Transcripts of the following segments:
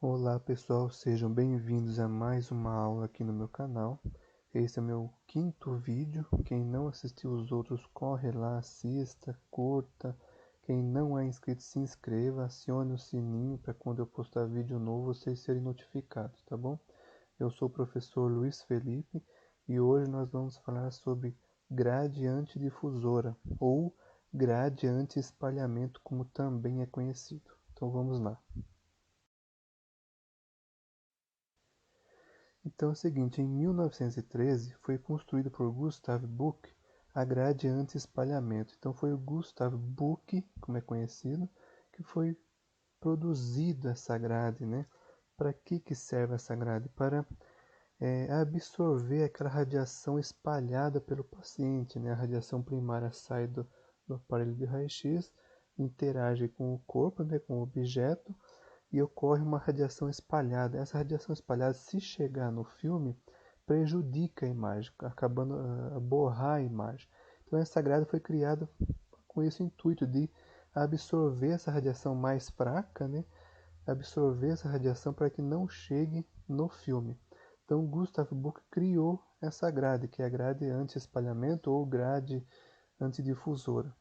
Olá pessoal, sejam bem-vindos a mais uma aula aqui no meu canal. Esse é o meu quinto vídeo. Quem não assistiu os outros, corre lá, assista, curta. Quem não é inscrito, se inscreva, acione o sininho para quando eu postar vídeo novo vocês serem notificados, tá bom? Eu sou o professor Luiz Felipe e hoje nós vamos falar sobre grade antidifusora ou grade anti-espalhamento, como também é conhecido. Então vamos lá. Então é o seguinte, em 1913 foi construído por Gustav Buch a grade anti-espalhamento. Então foi o Gustav Buch, como é conhecido, que foi produzida essa grade, né? Para que serve essa grade? Para absorver aquela radiação espalhada pelo paciente, né? A radiação primária sai do aparelho de raio-x, interage com o corpo, né? Com o objeto, e ocorre uma radiação espalhada. Essa radiação espalhada, se chegar no filme, prejudica a imagem, acabando a borrar a imagem. Então essa grade foi criada com esse intuito de absorver essa radiação mais fraca, né? Absorver essa radiação para que não chegue no filme. Então Gustav Buch criou essa grade, que é a grade anti-espalhamento ou grade antidifusora.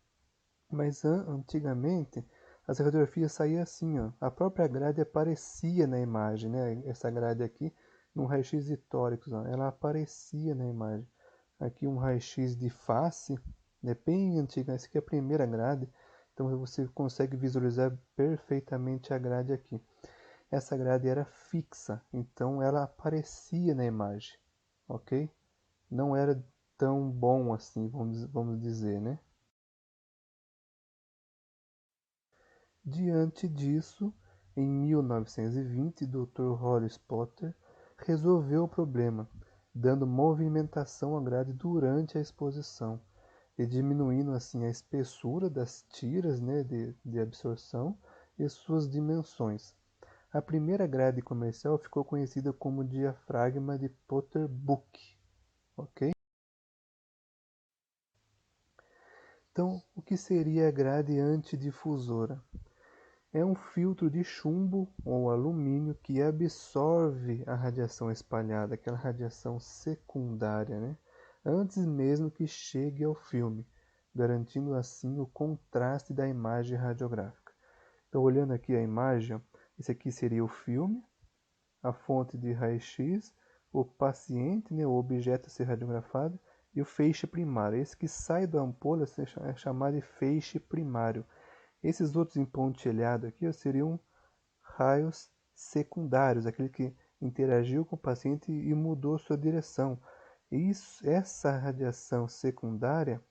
Mas antigamente as radiografias saíam assim, ó. A própria grade aparecia na imagem, né? Essa grade aqui, num raio-x de tórax, ó, ela aparecia na imagem. Aqui um raio-x de face, é bem antiga, essa aqui é a primeira grade, então você consegue visualizar perfeitamente a grade aqui. Essa grade era fixa, então ela aparecia na imagem, ok? Não era tão bom assim, vamos dizer, né? Diante disso, em 1920, Dr. Horace Potter resolveu o problema, dando movimentação à grade durante a exposição e diminuindo assim a espessura das tiras, né, de absorção e suas dimensões. A primeira grade comercial ficou conhecida como diafragma de Potter-Buch, ok? Então, o que seria a grade antidifusora? É um filtro de chumbo ou alumínio que absorve a radiação espalhada, aquela radiação secundária, né? Antes mesmo que chegue ao filme, garantindo assim o contraste da imagem radiográfica. Então, olhando aqui a imagem, esse aqui seria o filme, a fonte de raio-x, o paciente, né, o objeto a ser radiografado, e o feixe primário. Esse que sai da ampola é chamado de feixe primário. Esses outros empontilhados aqui seriam raios secundários, aquele que interagiu com o paciente e mudou sua direção. Essa radiação secundária,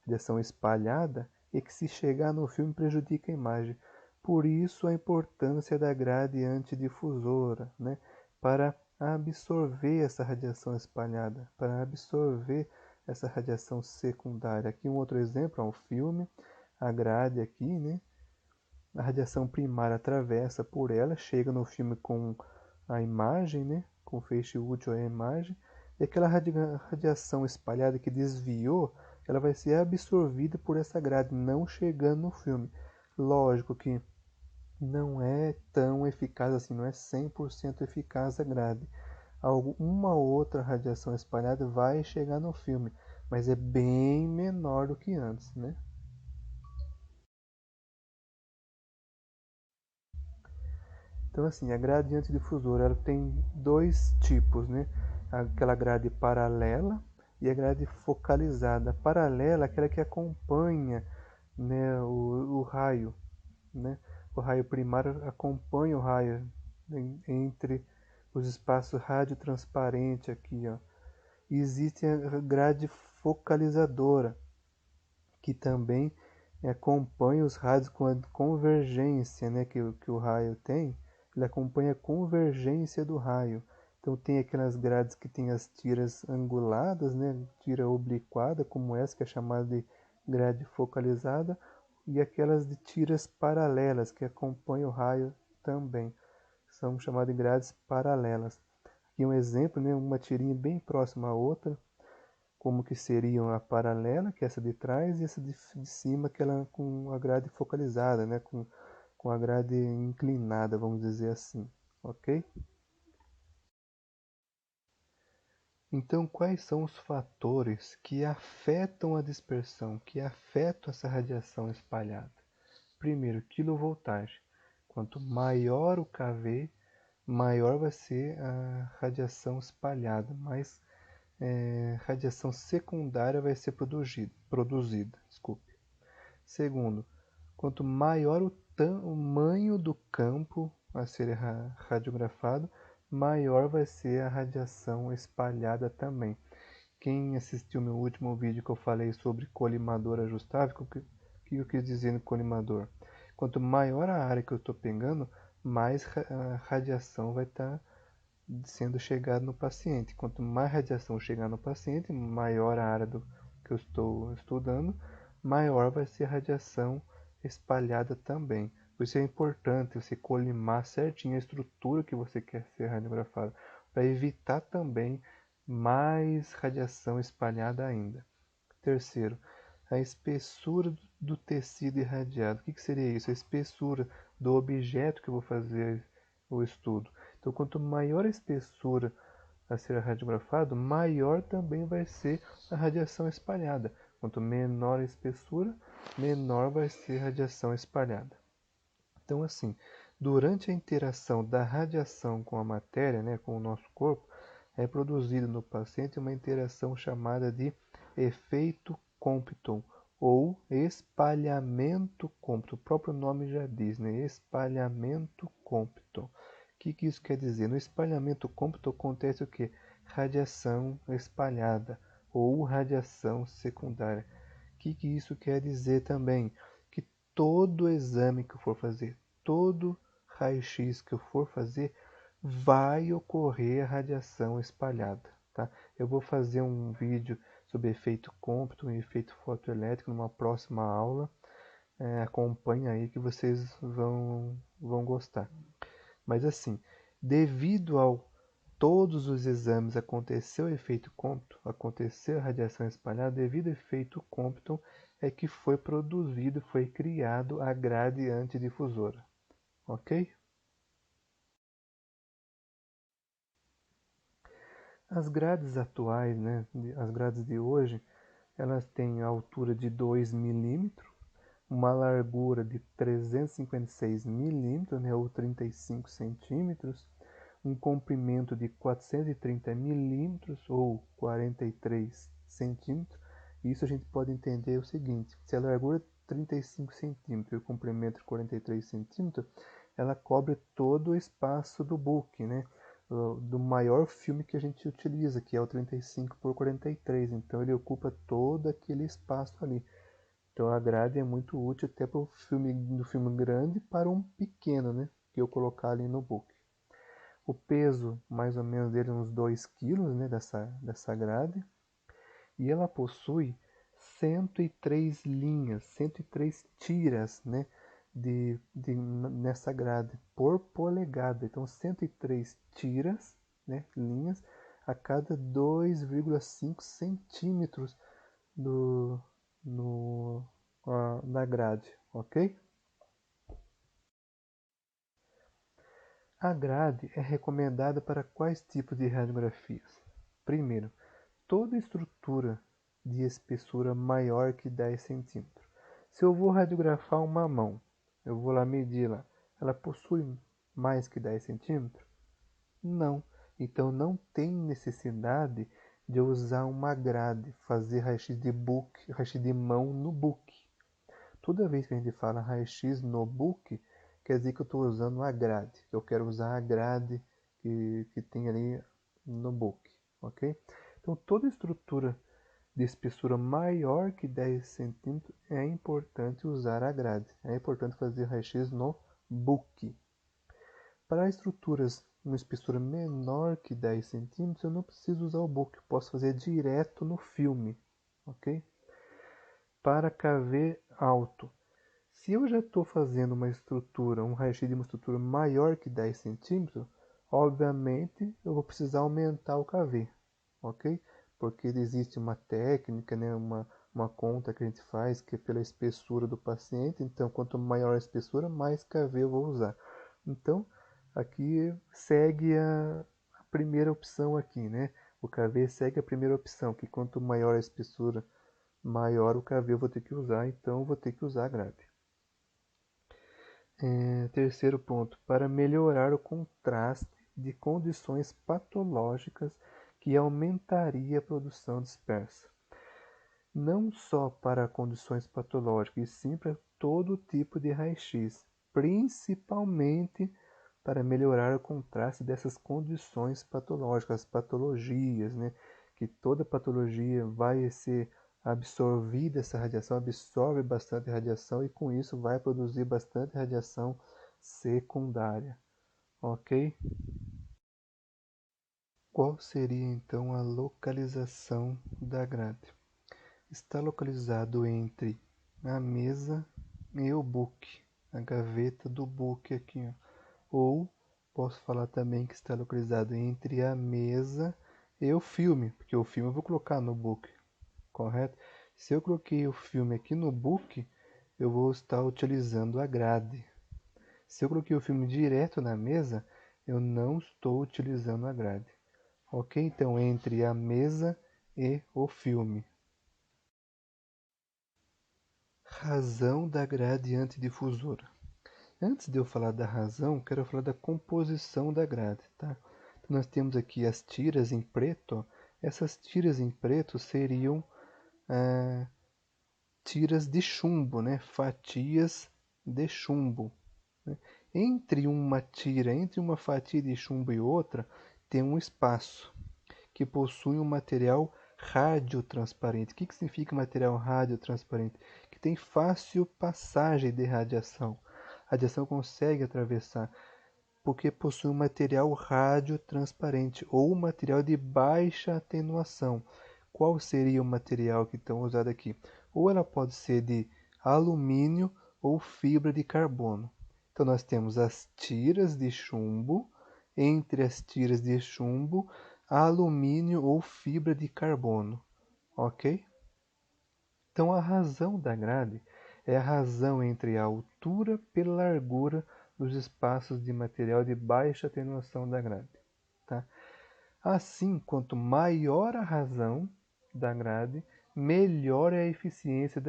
radiação espalhada, é que se chegar no filme prejudica a imagem. Por isso a importância da grade antidifusora, né? Para absorver essa radiação espalhada, para absorver essa radiação secundária. Aqui um outro exemplo é o filme, a grade aqui, né? A radiação primária atravessa por ela, chega no filme com a imagem, né? Com o feixe útil à imagem, e aquela radiação espalhada que desviou, ela vai ser absorvida por essa grade, não chegando no filme. Lógico que não é tão eficaz assim, não é 100% eficaz a grade. Uma outra radiação espalhada vai chegar no filme, mas é bem menor do que antes, né? Então, assim, a grade antidifusora ela tem dois tipos, né? Aquela grade paralela e a grade focalizada. A paralela é aquela que acompanha, né, o raio, né? O raio primário acompanha o raio entre os espaços radiotransparentes aqui, ó. E existe a grade focalizadora, que também acompanha os raios com a convergência, né, que o raio tem, ele acompanha a convergência do raio. Então tem aquelas grades que tem as tiras anguladas, né, tira obliquada, como essa que é chamada de grade focalizada, e aquelas de tiras paralelas que acompanham o raio também. São chamadas de grades paralelas. Aqui um exemplo, né, uma tirinha bem próxima à outra, como que seriam a paralela, que é essa de trás, e essa de cima, que ela com a grade focalizada, né? com a grade inclinada, vamos dizer assim. ok? Então, quais são os fatores que afetam a dispersão, que afetam essa radiação espalhada? Primeiro, quilovoltagem. Quanto maior o kV, maior vai ser a radiação espalhada, mais radiação secundária vai ser produzida. Desculpe. Segundo, quanto maior o tamanho do campo a ser radiografado, maior vai ser a radiação espalhada também. Quem assistiu meu último vídeo que eu falei sobre colimador ajustável, o que eu quis dizer no colimador? Quanto maior a área que eu estou pegando, mais a radiação vai estar sendo chegada no paciente. Quanto mais radiação chegar no paciente, maior a área que eu estou estudando, maior vai ser a radiação espalhada também. Por isso é importante você colimar certinho a estrutura que você quer ser radiografada, para evitar também mais radiação espalhada ainda. Terceiro, a espessura do tecido irradiado. O que seria isso? A espessura do objeto que eu vou fazer o estudo. Então, quanto maior a espessura a ser radiografado, maior também vai ser a radiação espalhada. Quanto menor a espessura, menor vai ser a radiação espalhada. Então, assim, durante a interação da radiação com a matéria, né, com o nosso corpo, é produzida no paciente uma interação chamada de efeito Compton ou espalhamento Compton. O próprio nome já diz, né? Espalhamento Compton. O que isso quer dizer? No espalhamento Compton acontece o quê? Radiação espalhada ou radiação secundária. O que isso quer dizer também? Que todo exame que eu for fazer, todo raio-x que eu for fazer, vai ocorrer a radiação espalhada. Tá? Eu vou fazer um vídeo sobre efeito Compton e efeito fotoelétrico numa próxima aula. Acompanhe aí que vocês vão gostar. Mas assim, devido ao todos os exames aconteceu o efeito Compton, aconteceu a radiação espalhada, devido ao efeito Compton é que foi produzido, foi criado a grade antidifusora. Ok? As grades atuais, né, as grades de hoje, elas têm a altura de 2 milímetros, uma largura de 356 milímetros, né, ou 35 centímetros, um comprimento de 430 milímetros, ou 43 centímetros. Isso a gente pode entender o seguinte: se a largura é 35 centímetros e o comprimento é 43 centímetros, ela cobre todo o espaço do book, né? Do maior filme que a gente utiliza, que é o 35 por 43. Então ele ocupa todo aquele espaço ali. Então a grade é muito útil até para o filme, do filme grande para um pequeno, né? Que eu colocar ali no book. O peso, mais ou menos, dele é uns 2 kg, né? Dessa grade. E ela possui 103 linhas, 103 tiras, né? Nessa grade por polegada. Então 103 tiras, né? Linhas a cada 2,5 centímetros do, no, na grade, ok? A grade é recomendada para quais tipos de radiografias? Primeiro, toda estrutura de espessura maior que 10 centímetros. Se eu vou radiografar uma mão, eu vou lá medir lá, ela possui mais que 10 centímetros? Não. Então não tem necessidade de eu usar uma grade, fazer raio-x de book, raio-x de mão no book. Toda vez que a gente fala raio-x no book, quer dizer que eu estou usando a grade. Eu quero usar a grade que tem ali no book, ok? Então toda estrutura de espessura maior que 10 centímetros é importante usar a grade. É importante fazer raio-x no book. Para estruturas uma espessura menor que 10 centímetros, eu não preciso usar o book, eu posso fazer direto no filme, ok? Para KV alto, se eu já estou fazendo uma estrutura, um raio-x de uma estrutura maior que 10 centímetros, obviamente eu vou precisar aumentar o KV, ok? Porque existe uma técnica, né, uma conta que a gente faz que é pela espessura do paciente, então quanto maior a espessura, mais KV eu vou usar. Então, Aqui segue a primeira opção aqui, né? O KV segue a primeira opção, que quanto maior a espessura, maior o KV eu vou ter que usar, então eu vou ter que usar a grade. Terceiro ponto, para melhorar o contraste de condições patológicas que aumentaria a produção dispersa. Não só para condições patológicas, e sim para todo tipo de raio-x, principalmente para melhorar o contraste dessas condições patológicas, as patologias, né? Que toda patologia vai ser absorvida, essa radiação absorve bastante radiação e com isso vai produzir bastante radiação secundária, ok? Qual seria então a localização da grade? Está localizado entre a mesa e o book, a gaveta do book aqui, ó. Ou posso falar também que está localizado entre a mesa e o filme, porque o filme eu vou colocar no book, correto? Se eu coloquei o filme aqui no book, eu vou estar utilizando a grade. Se eu coloquei o filme direto na mesa, eu não estou utilizando a grade. Ok? Então, entre a mesa e o filme. Razão da grade antidifusora. Antes de eu falar da razão, quero falar da composição da grade, tá? Então, nós temos aqui as tiras em preto. Ó. Essas tiras em preto seriam tiras de chumbo, né? Fatias de chumbo. Né? Entre uma fatia de chumbo e outra, tem um espaço que possui um material radiotransparente. O que significa material radiotransparente? Que tem fácil passagem de radiação. A radiação consegue atravessar porque possui um material radiotransparente ou material de baixa atenuação. Qual seria o material que estão usado aqui? Ou ela pode ser de alumínio ou fibra de carbono. Então nós temos as tiras de chumbo, entre as tiras de chumbo, alumínio ou fibra de carbono, ok? Então a razão da grade é a razão entre a altura pela largura dos espaços de material de baixa atenuação da grade. Tá? Assim, quanto maior a razão da grade, melhor é a eficiência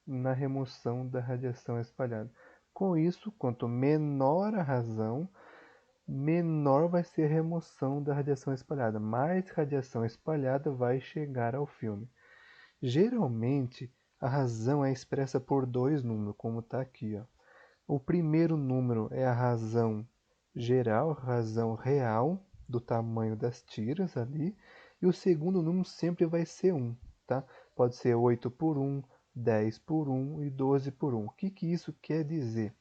na remoção da radiação espalhada. Com isso, quanto menor a razão, menor vai ser a remoção da radiação espalhada. Mais radiação espalhada vai chegar ao filme. Geralmente, a razão é expressa por dois números, como está aqui. Ó. O primeiro número é a razão geral, a razão real do tamanho das tiras ali. E o segundo número sempre vai ser 1. Tá? Pode ser 8 por 1, 10 por 1 e 12 por 1. O que isso quer dizer?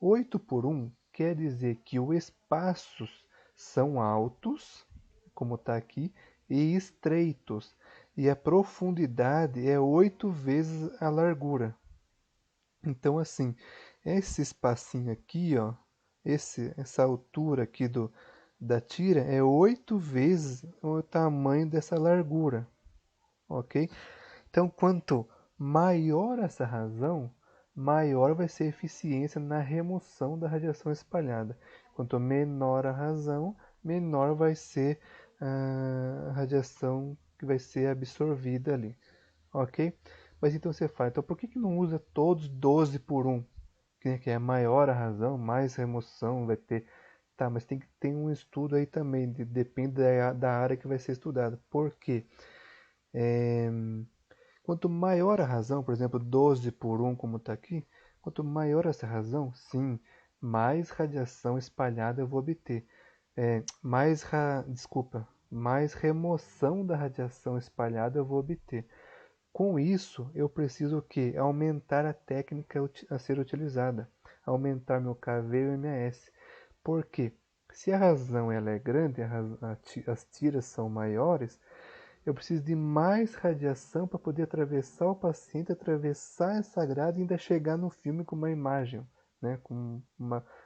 8 por 1 quer dizer que os espaços são altos, como está aqui, e estreitos. E a profundidade é 8 vezes a largura. Então, assim, esse espacinho aqui, ó, essa altura aqui da tira é 8 vezes o tamanho dessa largura, ok? Então, quanto maior essa razão, maior vai ser a eficiência na remoção da radiação espalhada. Quanto menor a razão, menor vai ser a radiação que vai ser absorvida ali, ok? Mas então você fala, então por que não usa todos 12 por 1? Que é maior a razão, mais remoção vai ter. Tá, mas tem que ter um estudo aí também, depende da área que vai ser estudada. Por quê? Quanto maior a razão, por exemplo, 12 por 1, como está aqui, quanto maior essa razão, sim, mais radiação espalhada eu vou obter. Mais remoção da radiação espalhada eu vou obter. Com isso, eu preciso o quê? Aumentar a técnica a ser utilizada, aumentar meu KV e o MS. Por quê? Se a razão ela é grande, as tiras são maiores, eu preciso de mais radiação para poder atravessar o paciente, atravessar essa grade e ainda chegar no filme com uma imagem, né? Com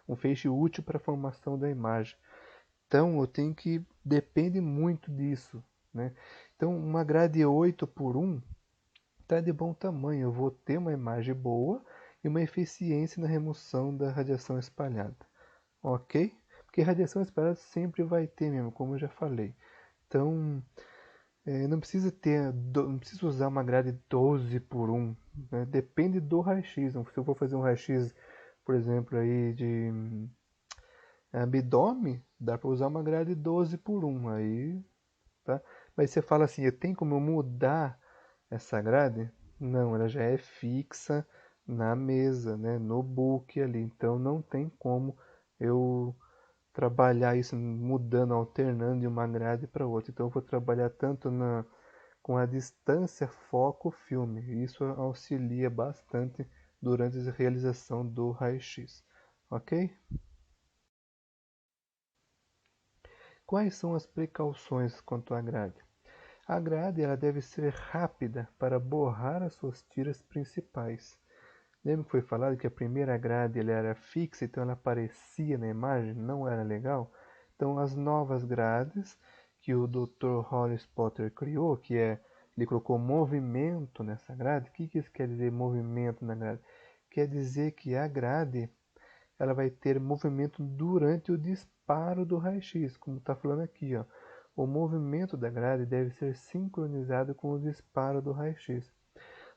um feixe útil para a formação da imagem. Então, eu tenho que... Depende muito disso, né? Então, uma grade 8 por 1 está de bom tamanho. Eu vou ter uma imagem boa e uma eficiência na remoção da radiação espalhada. Ok? Porque radiação espalhada sempre vai ter mesmo, como eu já falei. Então, não precisa usar uma grade 12 por 1, né? Depende do raio-x. Então, se eu for fazer um raio-x, por exemplo, aí de abdômen, dá para usar uma grade 12 por 1. Aí, tá? Mas você fala assim, eu tenho como eu mudar essa grade? Não, ela já é fixa na mesa, né? No book ali. Então, não tem como eu trabalhar isso mudando, alternando de uma grade para outra. Então eu vou trabalhar tanto com a distância foco-filme. Isso auxilia bastante durante a realização do raio-x. Ok? Quais são as precauções quanto à grade? A grade ela deve ser rápida para borrar as suas tiras principais. Lembra que foi falado que a primeira grade ela era fixa, então ela aparecia na imagem, não era legal? Então as novas grades que o Dr. Hollis Potter criou, ele colocou movimento nessa grade. O que isso quer dizer, movimento na grade? Quer dizer que a grade ela vai ter movimento durante o disparo do raio-x, como está falando aqui. Ó. O movimento da grade deve ser sincronizado com o disparo do raio-x.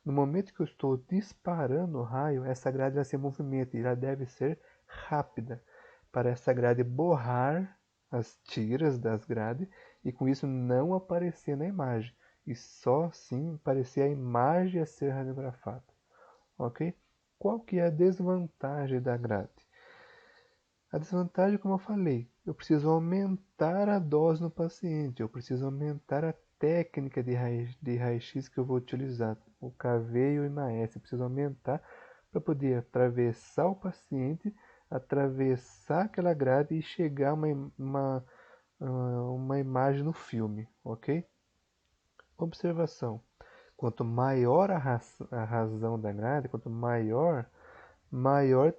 No momento que eu estou disparando o raio, essa grade vai ser movimento e ela deve ser rápida, para essa grade borrar as tiras das grades e com isso não aparecer na imagem, e só sim aparecer a imagem a ser radiografada. Ok? Qual que é a desvantagem da grade? A desvantagem, como eu falei, eu preciso aumentar a dose no paciente, eu preciso aumentar a técnica de raio-x que eu vou utilizar, o KV e o IMAS. Eu preciso aumentar para poder atravessar o paciente, atravessar aquela grade e chegar a uma imagem no filme, ok? Observação. Quanto maior a razão da grade, quanto maior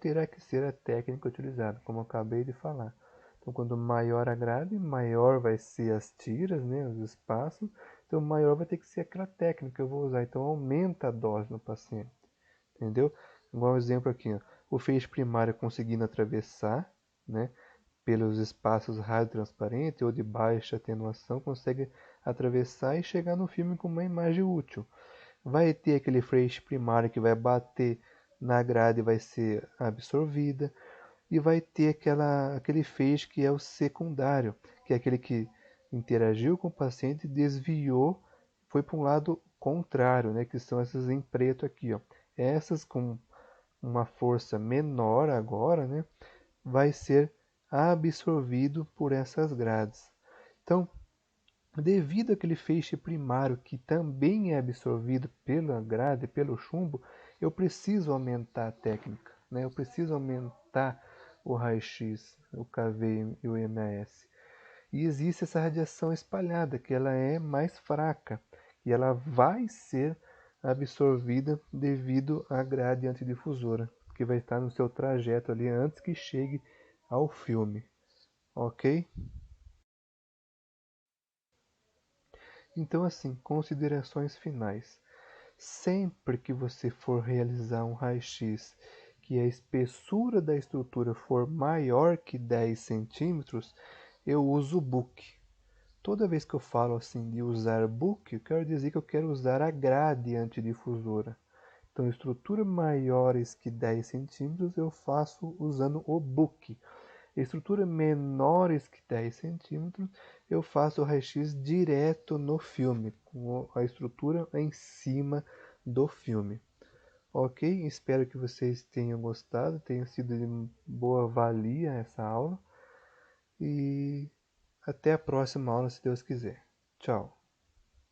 terá que ser a técnica utilizada, como eu acabei de falar. Então, quanto maior a grade, maior vai ser as tiras, né, os espaços. Então, maior vai ter que ser aquela técnica que eu vou usar. Então, aumenta a dose no paciente. Entendeu? Igual um exemplo aqui, ó. O feixe primário conseguindo atravessar, né, pelos espaços radiotransparentes ou de baixa atenuação, consegue atravessar e chegar no filme com uma imagem útil. Vai ter aquele feixe primário que vai bater na grade e vai ser absorvida, e vai ter aquele feixe que é o secundário, que é aquele que interagiu com o paciente e desviou, foi para um lado contrário, né, que são essas em preto aqui. Ó. Essas com uma força menor agora, né, vai ser absorvido por essas grades. Então, devido àquele feixe primário que também é absorvido pela grade, pelo chumbo, eu preciso aumentar a técnica, né? Eu preciso aumentar o raio-x, o KV e o IMAS. E existe essa radiação espalhada, que ela é mais fraca, e ela vai ser absorvida devido à grade antidifusora, que vai estar no seu trajeto ali antes que chegue ao filme, ok? Então, assim, considerações finais. Sempre que você for realizar um raio-x que a espessura da estrutura for maior que 10 centímetros, eu uso o book. Toda vez que eu falo assim de usar book, eu quero dizer que eu quero usar a grade antidifusora. Então, estruturas maiores que 10 centímetros eu faço usando o book. Estruturas menores que 10 centímetros, eu faço o raio-x direto no filme, com a estrutura em cima do filme. Ok? Espero que vocês tenham gostado, tenha sido de boa valia essa aula. E até a próxima aula, se Deus quiser. Tchau.